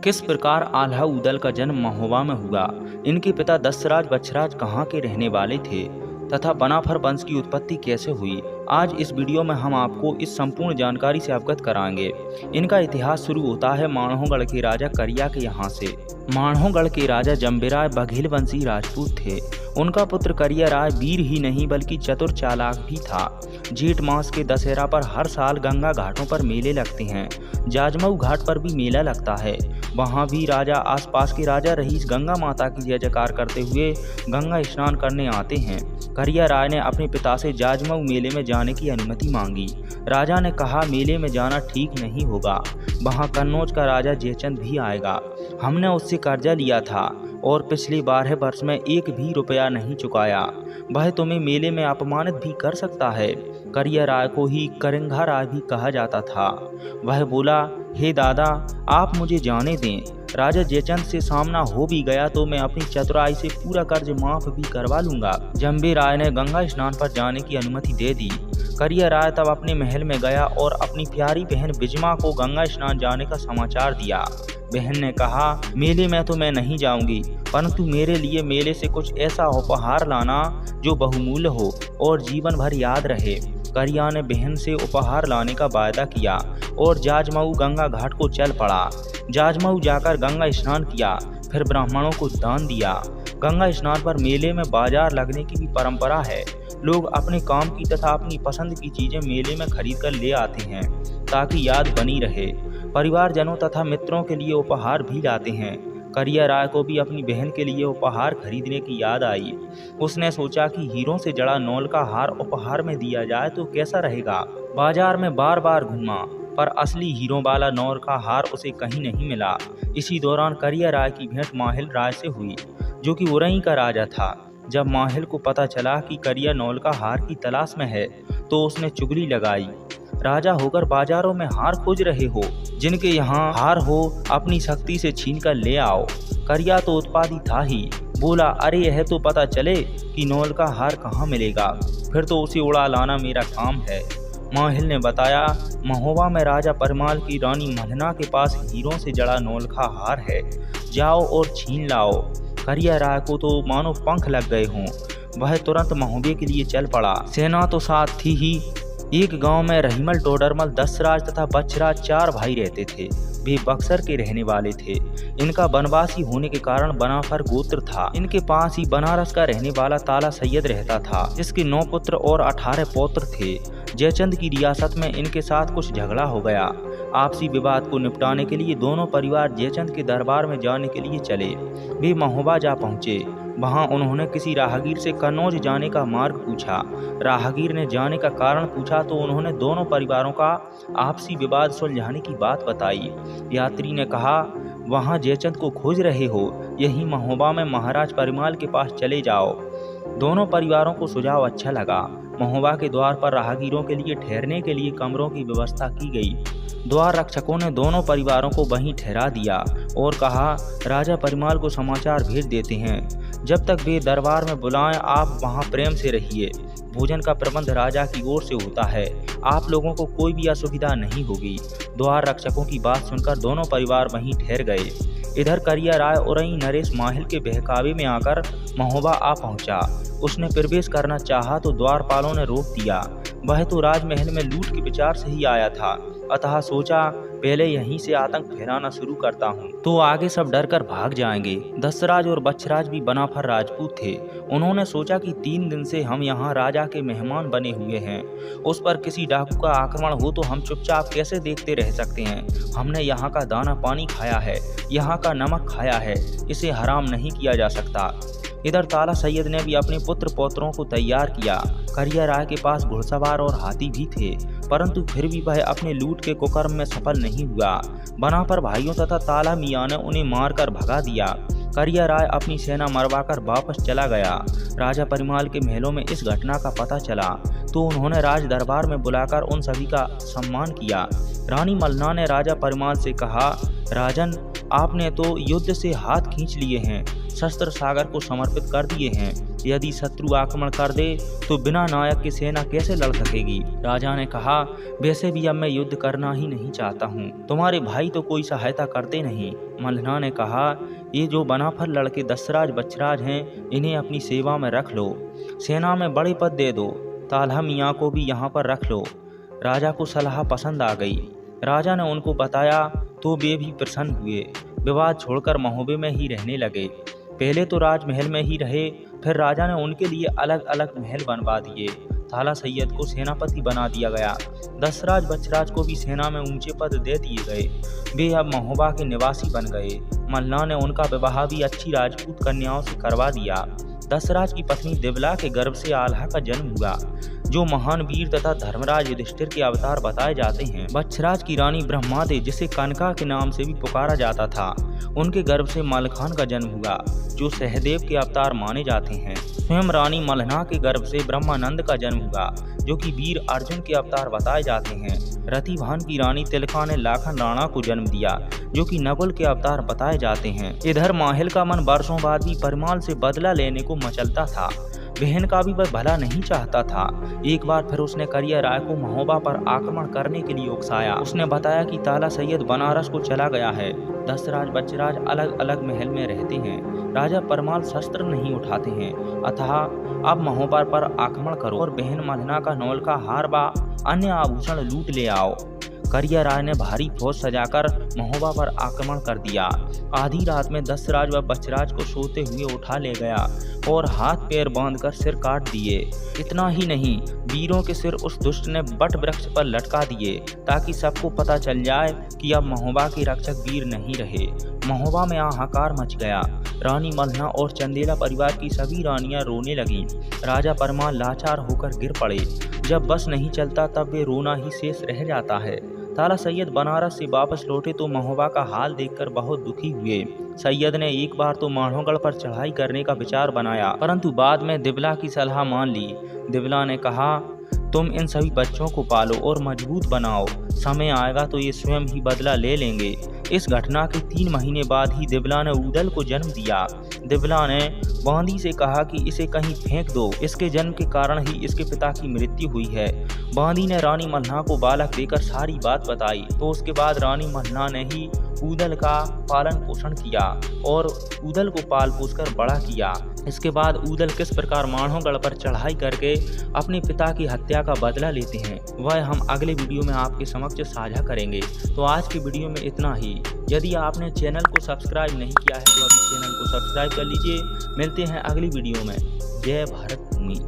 किस प्रकार आल्हा उदल का जन्म महोबा में हुआ, इनके पिता दशराज बछराज कहाँ के रहने वाले थे तथा बनाफर वंश की उत्पत्ति कैसे हुई, आज इस वीडियो में हम आपको इस संपूर्ण जानकारी से अवगत कराएंगे। इनका इतिहास शुरू होता है माणहोगढ़ के राजा करिया के यहाँ से। माणहोगढ़ के राजा जम्बेराय बघेल वंशी राजपूत थे। उनका पुत्र करिया राय वीर ही नहीं बल्कि चतुर चालाक भी था। जेठ मास के दशहरा पर हर साल गंगा घाटों पर मेले लगते हैं। जाजमऊ घाट पर भी मेला लगता है। वहाँ भी राजा आसपास के राजा रईस गंगा माता की जय जयकार करते हुए गंगा स्नान करने आते हैं। करिया राय ने अपने पिता से जाजमऊ मेले में जाने की अनुमति मांगी। राजा ने कहा, मेले में जाना ठीक नहीं होगा, वहाँ कन्नौज का राजा जयचंद भी आएगा। हमने उससे कर्जा लिया था और पिछले 12 वर्ष में एक भी रुपया नहीं चुकाया। वह तुम्हें मेले में अपमानित भी कर सकता है। करिया राय को ही करेंगा राय भी कहा जाता था। वह बोला, हे दादा, आप मुझे जाने दें। राजा जयचंद से सामना हो भी गया तो मैं अपनी चतुराई से पूरा कर्ज माफ भी करवा लूंगा। जम्बे राय ने गंगा स्नान पर जाने की अनुमति दे दी। करिया राय तब अपने महल में गया और अपनी प्यारी बहन बिजमा को गंगा स्नान जाने का समाचार दिया। बहन ने कहा, मेले में तो मैं नहीं जाऊंगी, परंतु मेरे लिए मेले से कुछ ऐसा उपहार लाना जो बहुमूल्य हो और जीवन भर याद रहे। करिया ने बहन से उपहार लाने का वायदा किया और जाजमऊ गंगा घाट को चल पड़ा। जाजमऊ जाकर गंगा स्नान किया, फिर ब्राह्मणों को दान दिया। गंगा स्नान पर मेले में बाजार लगने की भी परंपरा है। लोग अपने काम की तथा अपनी पसंद की चीजें मेले में खरीद कर ले आते हैं ताकि याद बनी रहे। परिवारजनों तथा मित्रों के लिए उपहार भी लाते हैं। करिया राय को भी अपनी बहन के लिए उपहार खरीदने की याद आई। उसने सोचा कि हीरों से जड़ा नौल का हार उपहार में दिया जाए तो कैसा रहेगा। बाजार में बार बार घूमा पर असली हीरों वाला नौल का हार उसे कहीं नहीं मिला। इसी दौरान करिया राय की भेंट माहिल राय से हुई, जो कि उरई का राजा था। जब माहिल को पता चला कि करिया नौल का हार की तलाश में है तो उसने चुगली लगाई, राजा होकर बाजारों में हार खोज रहे हो, जिनके यहाँ हार हो अपनी शक्ति से छीन कर ले आओ। करिया तो उत्पादी था ही, बोला, अरे यह तो पता चले कि नौल का हार कहाँ मिलेगा, फिर तो उसे उड़ा लाना मेरा काम है। माहिल ने बताया, महोबा में राजा परमाल की रानी मल्हना के पास हीरों से जड़ा नौल का हार है, जाओ और छीन लाओ। करिया राय को तो मानो पंख लग गए हों। वह तुरंत महोबे के लिए चल पड़ा। सेना तो साथ थी ही। एक गांव में रहीमल, टोडरमल, दशराज तथा बछराज 4 भाई रहते थे। वे बक्सर के रहने वाले थे। इनका बनवासी होने के कारण बनाफर गोत्र था। इनके पास ही बनारस का रहने वाला ताला सैयद रहता था, जिसके 9 पुत्र और 18 पौत्र थे। जयचंद की रियासत में इनके साथ कुछ झगड़ा हो गया। आपसी विवाद को निपटाने के लिए दोनों परिवार जयचंद के दरबार में जाने के लिए चले। वे महोबा जा पहुंचे। वहां उन्होंने किसी राहगीर से कन्नौज जाने का मार्ग पूछा। राहगीर ने जाने का कारण पूछा तो उन्होंने दोनों परिवारों का आपसी विवाद सुलझाने की बात बताई। यात्री ने कहा, वहां जयचंद को खोज रहे हो, यही महोबा में महाराज परिमाल के पास चले जाओ। दोनों परिवारों को सुझाव अच्छा लगा। महोबा के द्वार पर राहगीरों के लिए ठहरने के लिए कमरों की व्यवस्था की गई। द्वार रक्षकों ने दोनों परिवारों को वहीं ठहरा दिया और कहा, राजा परिमाल को समाचार भेज देते हैं। जब तक वे दरबार में बुलाएं, आप वहां प्रेम से रहिए। भोजन का प्रबंध राजा की ओर से होता है, आप लोगों को कोई भी असुविधा नहीं होगी। द्वार रक्षकों की बात सुनकर दोनों परिवार वहीं ठहर गए। इधर करिया राय उरई नरेश माहिल के बहकावे में आकर महोबा आ पहुंचा। उसने प्रवेश करना चाहा तो द्वारपालों ने रोक दिया। वह तो राजमहल में लूट के विचार से ही आया था, अतः सोचा पहले यहीं से आतंक फैलाना शुरू करता हूँ, तो आगे सब डर कर भाग जाएंगे। दशराज और बछराज भी बनाफर राजपूत थे। उन्होंने सोचा कि 3 दिन से हम यहाँ राजा के मेहमान बने हुए हैं, उस पर किसी डाकू का आक्रमण हो तो हम चुपचाप कैसे देखते रह सकते हैं। हमने यहाँ का दाना पानी खाया है, यहाँ का नमक खाया है, इसे हराम नहीं किया जा सकता। इधर ताला सैयद ने भी अपने पुत्र पौत्रों को तैयार किया। करिया राय के पास घुड़सवार और हाथी भी थे, परंतु फिर भी वह अपने लूट के कुकर्म में सफल नहीं हुआ। बनाफर भाइयों तथा ताला मियाँ ने उन्हें मारकर भगा दिया। करिया राय अपनी सेना मरवाकर वापस चला गया। राजा परिमाल के महलों में इस घटना का पता चला तो उन्होंने राज दरबार में बुलाकर उन सभी का सम्मान किया। रानी मल्हना ने राजा परिमाल से कहा, राजन, आपने तो युद्ध से हाथ खींच लिए हैं, शस्त्र सागर को समर्पित कर दिए हैं, यदि शत्रु आक्रमण कर दे तो बिना नायक की सेना कैसे लड़ सकेगी। राजा ने कहा, वैसे भी अब मैं युद्ध करना ही नहीं चाहता हूँ, तुम्हारे भाई तो कोई सहायता करते नहीं। मल्हना ने कहा, ये जो बनाफर लड़के दशराज बछराज हैं, इन्हें अपनी सेवा में रख लो, सेना में बड़े पद दे दो, ताल्हा मियाँ को भी यहाँ पर रख लो। राजा को सलाह पसंद आ गई। राजा ने उनको बताया तो वे भी प्रसन्न हुए। विवाद छोड़कर महोबे में ही रहने लगे। पहले तो राजमहल में ही रहे, फिर राजा ने उनके लिए अलग अलग महल बनवा दिए। थाला सैयद को सेनापति बना दिया गया। दशराज बछराज को भी सेना में ऊंचे पद दे दिए गए। वे अब महोबा के निवासी बन गए। मल्हना ने उनका विवाह भी अच्छी राजपूत कन्याओं से करवा दिया। दशराज की पत्नी दिवला के गर्भ से आल्हा का जन्म हुआ, जो महान वीर तथा धर्मराज युधिष्ठिर के अवतार बताए जाते हैं। बछराज की रानी ब्रह्मादे, जिसे कनका के नाम से भी पुकारा जाता था, उनके गर्भ से मलखान का जन्म हुआ, जो सहदेव के अवतार माने जाते हैं। स्वयं रानी मल्हना के गर्भ से ब्रह्मानंद का जन्म हुआ, जो कि वीर अर्जुन के अवतार बताए जाते हैं। रतिभान की रानी तिलका ने लाखन राणा को जन्म दिया, जो कि नकुल के अवतार बताए जाते हैं। इधर माहिल का मन वर्षों बाद भी परमाल से बदला लेने को मचलता था। बहन का भी वह भला नहीं चाहता था। एक बार फिर उसने करिया राय को महोबा पर आक्रमण करने के लिए उकसाया। उसने बताया कि ताला सैयद बनारस को चला गया है। दशराज बछराज अलग अलग महल में रहते हैं। राजा परमाल शस्त्र नहीं उठाते हैं, अतः अब महोबा पर आक्रमण करो और बहन मल्हना का नौल का हार व अन्य आभूषण लूट ले आओ। करिया राय ने भारी फौज सजाकर महोबा पर आक्रमण कर दिया। आधी रात में दशराज व बछराज को सोते हुए उठा ले गया और हाथ पैर बांधकर सिर काट दिए। इतना ही नहीं, वीरों के सिर उस दुष्ट ने बट वृक्ष पर लटका दिए, ताकि सबको पता चल जाए कि अब महोबा के रक्षक वीर नहीं रहे। महोबा में हाहाकार मच गया। रानी मल्हना और चंदेला परिवार की सभी रानियां रोने लगीं। राजा परमाल लाचार होकर गिर पड़े। जब बस नहीं चलता तब वे रोना ही शेष रह जाता है। ताला सैयद बनारस से वापस लौटे तो महोबा का हाल देखकर बहुत दुखी हुए। सैयद ने एक बार तो मानोगढ़ पर चढ़ाई करने का विचार बनाया, परंतु बाद में दिवला की सलाह मान ली। दिवला ने कहा, तुम इन सभी बच्चों को पालो और मजबूत बनाओ, समय आएगा तो ये स्वयं ही बदला ले लेंगे। इस घटना के 3 महीने बाद ही दिवला ने ऊदल को जन्म दिया। दिवला ने बांदी से कहा कि इसे कहीं फेंक दो, इसके जन्म के कारण ही इसके पिता की मृत्यु हुई है। बांदी ने रानी मल्हना को बालक देकर सारी बात बताई, तो उसके बाद रानी मल्हना ने ही ऊदल का पालन पोषण किया और ऊदल को पाल पोस कर बड़ा किया। इसके बाद ऊदल किस प्रकार मानोगढ़ पर चढ़ाई करके अपने पिता की हत्या का बदला लेते हैं, वह हम अगले वीडियो में आपके समक्ष साझा करेंगे। तो आज की वीडियो में इतना ही। यदि आपने चैनल को सब्सक्राइब नहीं किया है तो अभी चैनल को सब्सक्राइब कर लीजिए। मिलते हैं अगली वीडियो में। जय भारत भूमि।